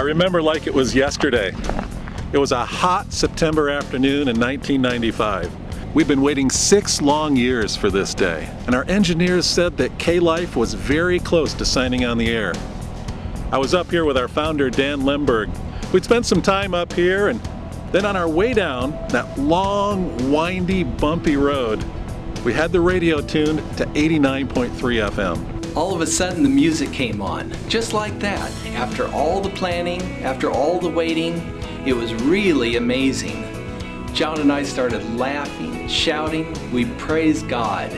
I remember like it was yesterday. It was a hot September afternoon in 1995. We've been waiting 6 long years for this day, and our engineers said that K-Life was very close to signing on the air. I was up here with our founder, Dan Lemberg. We'd spent some time up here, and then on our way down that long, windy, bumpy road, we had the radio tuned to 89.3 FM. All of a sudden the music came on, just like that. After all the planning, after all the waiting, it was really amazing. John and I started laughing, shouting. We praised God.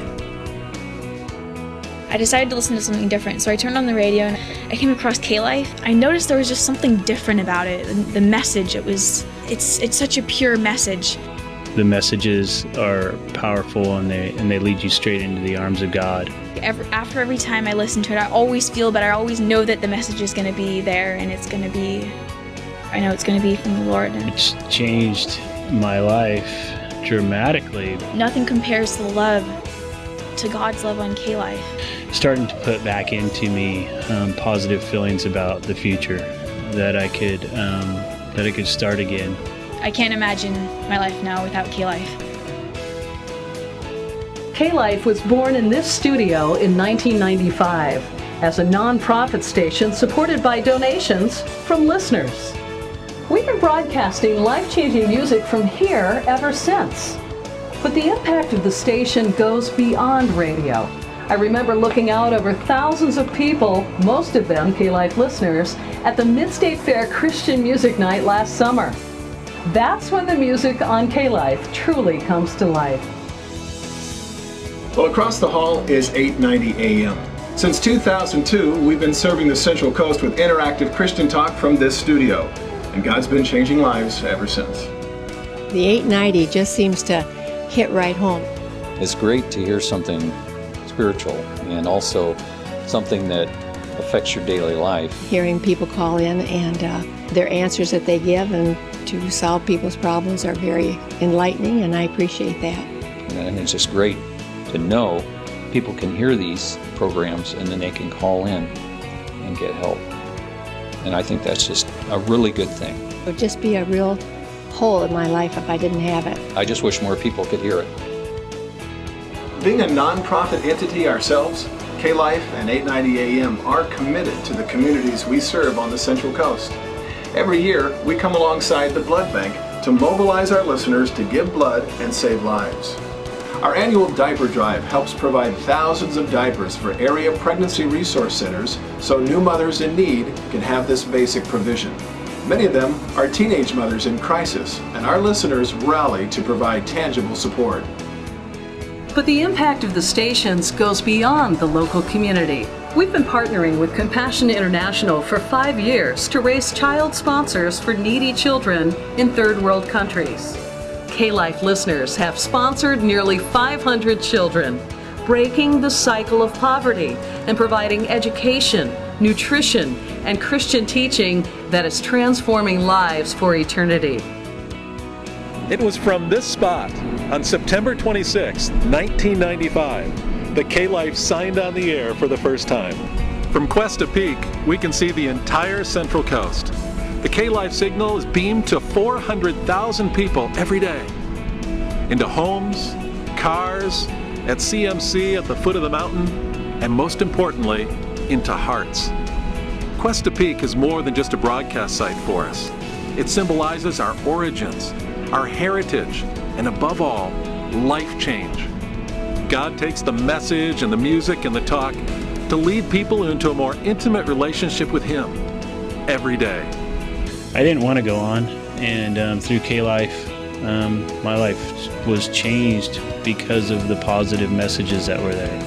I decided to listen to something different, so I turned on the radio and I came across K-Life. I noticed there was just something different about it. The message, it's such a pure message. The messages are powerful and they lead you straight into the arms of God. After every time I listen to it, I always feel better. I always know that the message is going to be there, and I know it's going to be from the Lord. It's changed my life dramatically. Nothing compares to the love, to God's love on K-Life. Starting to put back into me positive feelings about the future, that I could start again. I can't imagine my life now without K-Life. K-Life was born in this studio in 1995 as a non-profit station supported by donations from listeners. We've been broadcasting life-changing music from here ever since. But the impact of the station goes beyond radio. I remember looking out over thousands of people, most of them K-Life listeners, at the Mid-State Fair Christian Music Night last summer. That's when the music on K-Life truly comes to life. Well, across the hall is 890 AM. Since 2002, we've been serving the Central Coast with interactive Christian talk from this studio, and God's been changing lives ever since. The 890 just seems to hit right home. It's great to hear something spiritual and also something that affects your daily life. Hearing people call in and their answers that they give and to solve people's problems are very enlightening, and I appreciate that. And it's just great to know people can hear these programs and then they can call in and get help. And I think that's just a really good thing. It would just be a real hole in my life if I didn't have it. I just wish more people could hear it. Being a non-profit entity ourselves, K-Life and 890 AM are committed to the communities we serve on the Central Coast. Every year, we come alongside the blood bank to mobilize our listeners to give blood and save lives. Our annual diaper drive helps provide thousands of diapers for area pregnancy resource centers so new mothers in need can have this basic provision. Many of them are teenage mothers in crisis, and our listeners rally to provide tangible support. But the impact of the stations goes beyond the local community. We've been partnering with Compassion International for 5 years to raise child sponsors for needy children in third world countries. K-Life listeners have sponsored nearly 500 children, breaking the cycle of poverty and providing education, nutrition, and Christian teaching that is transforming lives for eternity. It was from this spot on September 26, 1995, that K-Life signed on the air for the first time. From Cuesta Peak, we can see the entire Central Coast. The K-Life signal is beamed to 400,000 people every day. Into homes, cars, at CMC at the foot of the mountain, and most importantly, into hearts. Cuesta Peak is more than just a broadcast site for us. It symbolizes our origins, our heritage, and above all, life change. God takes the message and the music and the talk to lead people into a more intimate relationship with Him every day. I didn't want to go on, and through K-Life, my life was changed because of the positive messages that were there.